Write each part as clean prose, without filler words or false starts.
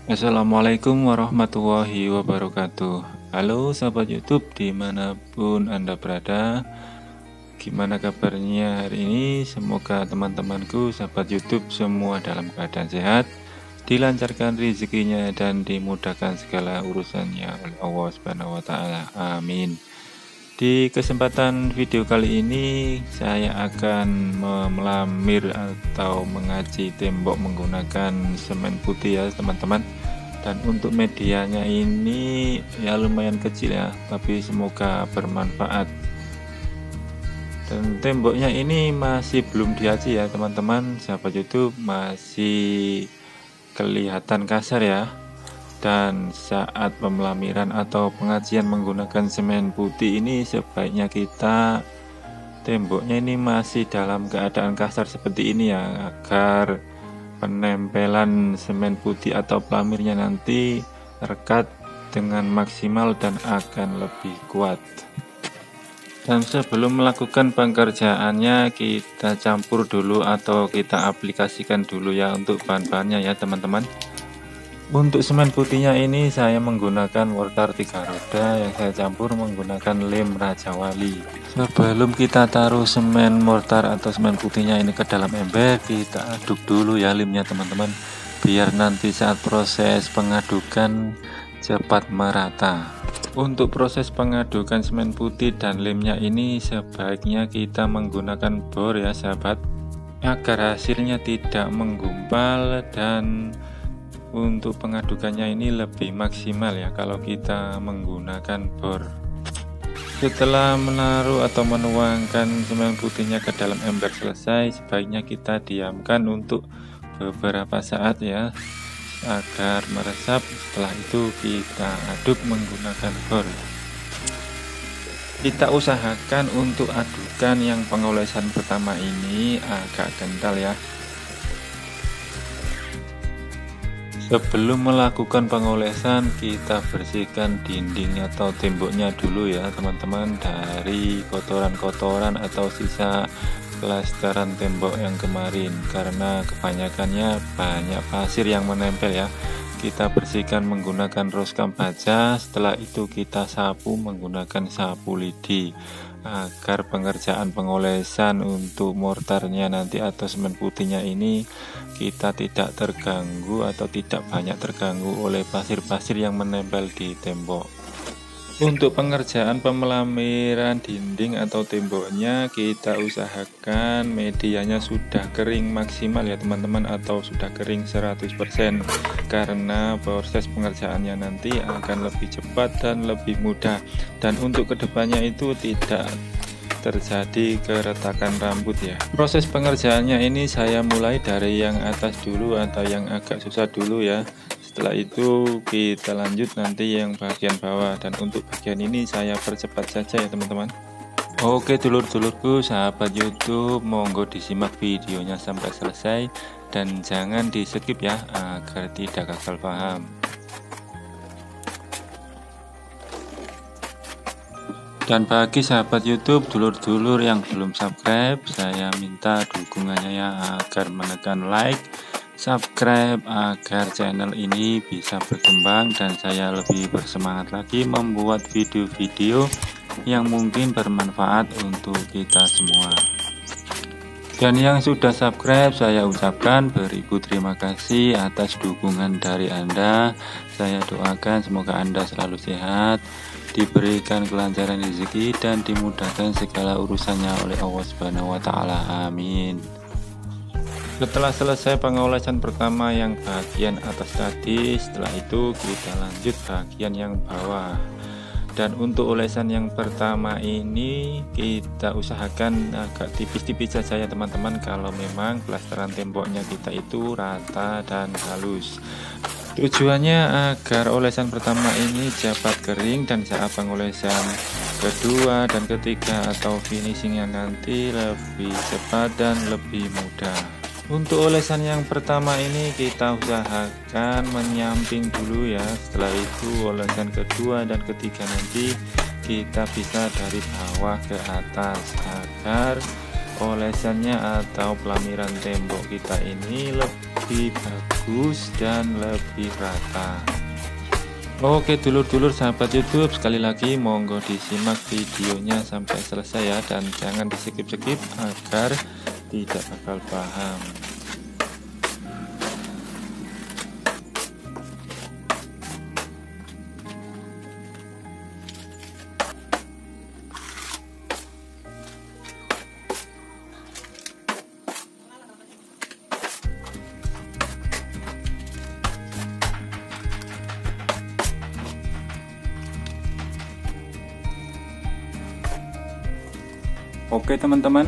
Assalamualaikum warahmatullahi wabarakatuh. Halo sahabat YouTube dimanapun Anda berada. Gimana kabarnya hari ini? Semoga teman-temanku sahabat YouTube semua dalam keadaan sehat, dilancarkan rezekinya dan dimudahkan segala urusannya oleh Allah Subhanahu wa taala. Amin. Di kesempatan video kali ini saya akan melamir atau mengaci tembok menggunakan semen putih ya teman-teman. Dan untuk medianya ini ya lumayan kecil ya, tapi semoga bermanfaat. Dan temboknya ini masih belum diaci ya teman-teman, sahabat YouTube, masih kelihatan kasar ya. Dan saat pemelamiran atau pengacian menggunakan semen putih ini sebaiknya kita temboknya ini masih dalam keadaan kasar seperti ini ya, agar penempelan semen putih atau pelamirnya nanti rekat dengan maksimal dan akan lebih kuat. Dan sebelum melakukan pengerjaannya kita campur dulu atau kita aplikasikan dulu ya untuk bahan-bahannya ya teman-teman. Untuk semen putihnya ini saya menggunakan mortar 3 roda yang saya campur menggunakan lem Raja Wali. Sebelum kita taruh semen mortar atau semen putihnya ini ke dalam ember, kita aduk dulu ya lemnya teman-teman, biar nanti saat proses pengadukan cepat merata. Untuk proses pengadukan semen putih dan lemnya ini sebaiknya kita menggunakan bor ya sahabat, agar hasilnya tidak menggumpal dan untuk pengadukannya ini lebih maksimal ya kalau kita menggunakan bor. Setelah menaruh atau menuangkan semen putihnya ke dalam ember selesai, sebaiknya kita diamkan untuk beberapa saat ya agar meresap. Setelah itu kita aduk menggunakan bor. Kita usahakan untuk adukan yang pengolesan pertama ini agak kental ya. Sebelum melakukan pengolesan kita bersihkan dinding atau temboknya dulu ya teman-teman, dari kotoran-kotoran atau sisa plesteran tembok yang kemarin, karena kebanyakannya banyak pasir yang menempel ya. Kita bersihkan menggunakan roskam baja, setelah itu kita sapu menggunakan sapu lidi agar pengerjaan pengolesan untuk mortarnya nanti atau semen putihnya ini kita tidak terganggu atau tidak banyak terganggu oleh pasir-pasir yang menempel di tembok. Untuk pengerjaan pemelamiran dinding atau temboknya kita usahakan medianya sudah kering maksimal ya teman-teman, atau sudah kering 100%, karena proses pengerjaannya nanti akan lebih cepat dan lebih mudah, dan untuk kedepannya itu tidak terjadi keretakan rambut ya. Proses pengerjaannya ini saya mulai dari yang atas dulu atau yang agak susah dulu ya. Setelah itu kita lanjut nanti yang bagian bawah, dan untuk bagian ini saya percepat saja ya teman-teman. Oke dulur-dulurku sahabat YouTube, monggo disimak videonya sampai selesai dan jangan di skip ya agar tidak gagal paham. Dan bagi sahabat YouTube dulur-dulur yang belum subscribe, saya minta dukungannya ya agar menekan like, subscribe agar channel ini bisa berkembang dan saya lebih bersemangat lagi membuat video-video yang mungkin bermanfaat untuk kita semua. Dan yang sudah subscribe saya ucapkan beribu terima kasih atas dukungan dari Anda. Saya doakan semoga Anda selalu sehat, diberikan kelancaran rezeki dan dimudahkan segala urusannya oleh Allah Subhanahu wa taala. Amin. Setelah selesai pengolesan pertama yang bagian atas tadi, setelah itu kita lanjut bagian yang bawah. Dan untuk olesan yang pertama ini kita usahakan agak tipis-tipis saja ya teman-teman, kalau memang plesteran temboknya kita itu rata dan halus. Tujuannya agar olesan pertama ini cepat kering dan saat pengolesan kedua dan ketiga atau finishingnya nanti lebih cepat dan lebih mudah. Untuk olesan yang pertama ini kita usahakan menyamping dulu ya. Setelah itu olesan kedua dan ketiga nanti kita bisa dari bawah ke atas agar olesannya atau pelamiran tembok kita ini lebih bagus dan lebih rata. Oke dulur-dulur sahabat YouTube, sekali lagi monggo disimak videonya sampai selesai ya, dan jangan di skip-skip agar tidak gagal paham. Oke teman-teman,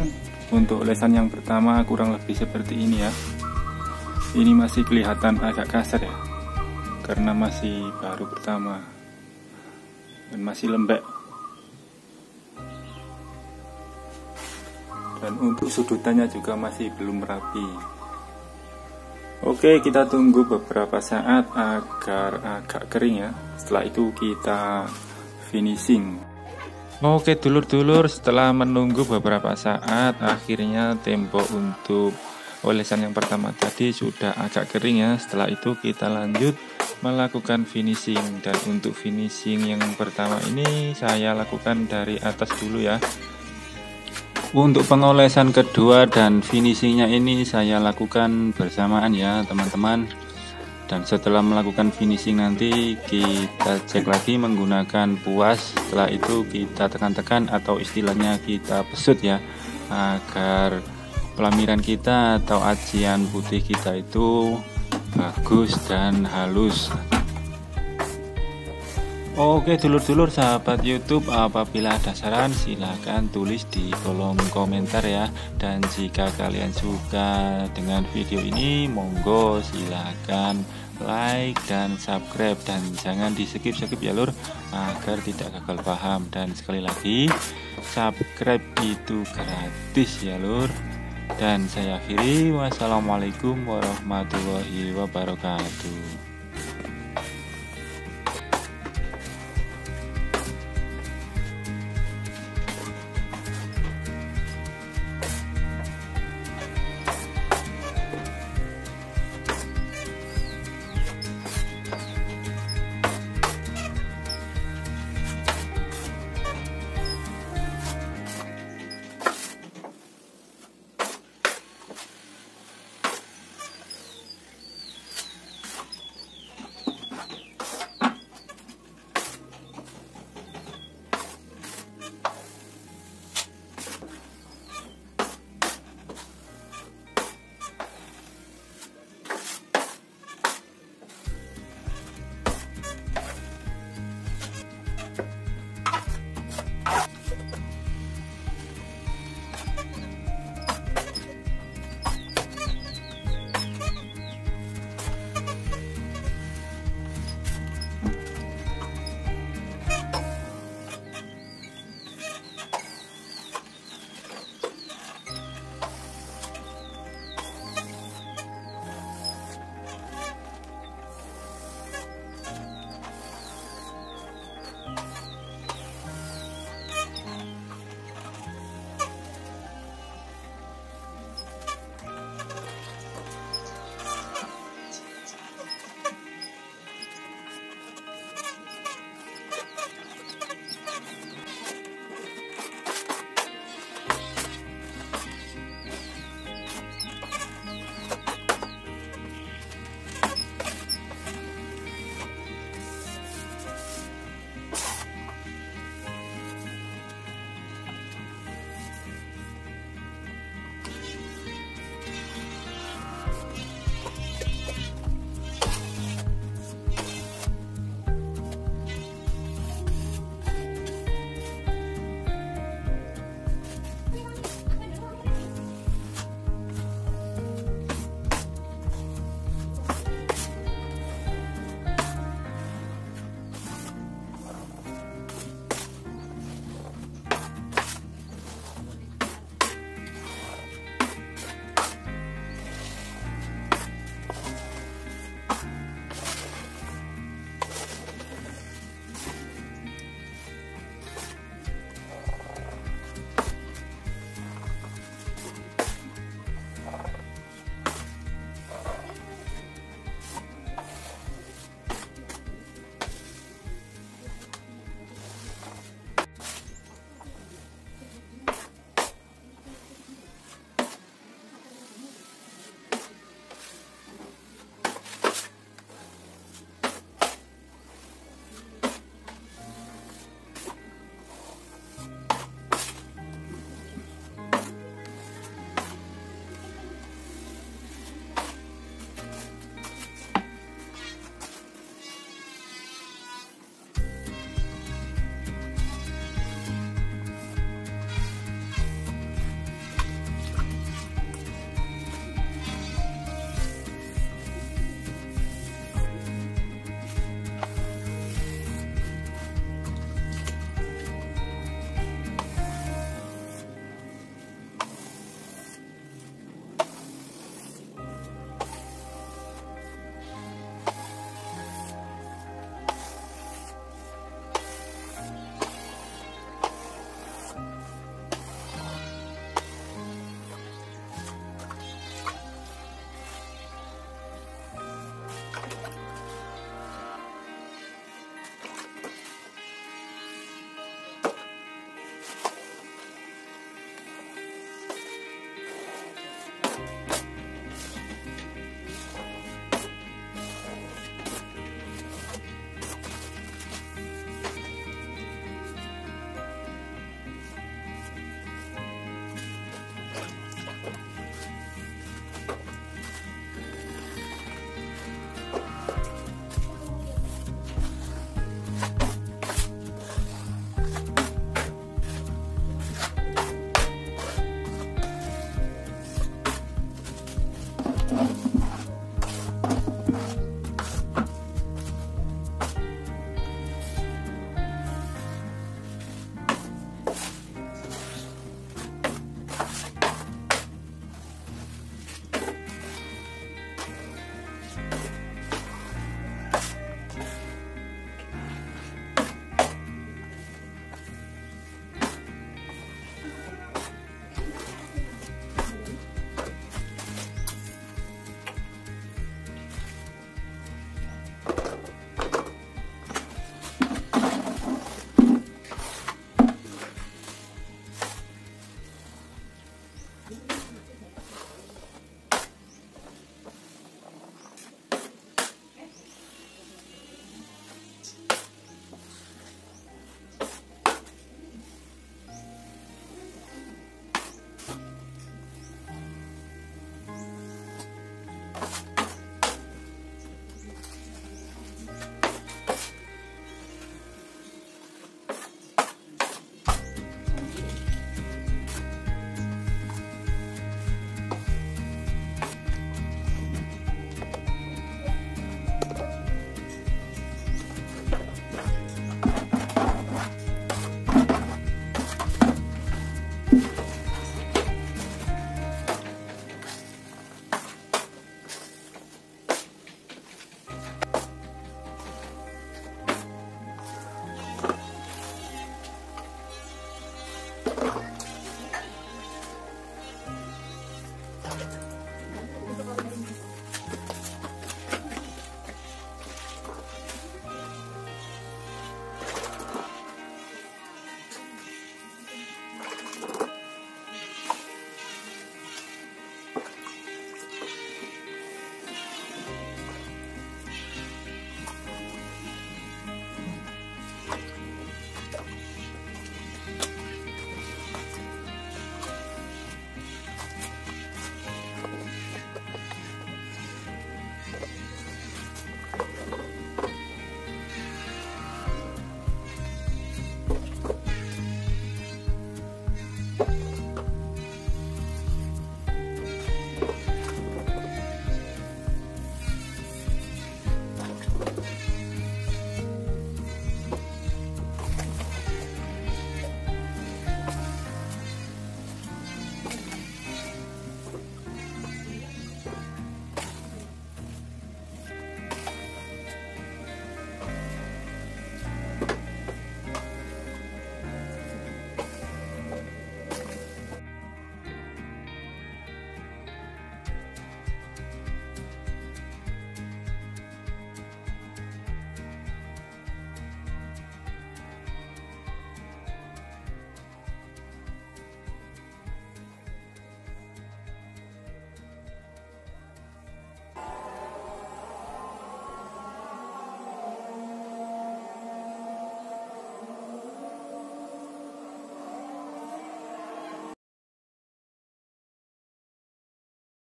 untuk olesan yang pertama kurang lebih seperti ini ya. Ini masih kelihatan agak kasar ya, karena masih baru pertama dan masih lembek. Dan untuk sudutannya juga masih belum rapi. Oke, kita tunggu beberapa saat agar agak kering ya. Setelah itu kita finishing. Oke dulur-dulur, setelah menunggu beberapa saat, akhirnya tembok untuk olesan yang pertama tadi sudah agak kering ya. Setelah itu kita lanjut melakukan finishing, dan untuk finishing yang pertama ini saya lakukan dari atas dulu ya. Untuk pengolesan kedua dan finishingnya ini saya lakukan bersamaan ya teman-teman. Dan setelah melakukan finishing nanti kita cek lagi menggunakan puas. Setelah itu kita tekan-tekan atau istilahnya kita pesut ya, agar pelamiran kita atau ajian putih kita itu bagus dan halus. Oke dulur-dulur sahabat YouTube, apabila ada saran silahkan tulis di kolom komentar ya. Dan jika kalian suka dengan video ini, monggo silahkan like dan subscribe, dan jangan di skip-skip ya lur, agar tidak gagal paham. Dan sekali lagi, subscribe itu gratis ya lur. Dan saya akhiri, wassalamualaikum warahmatullahi wabarakatuh.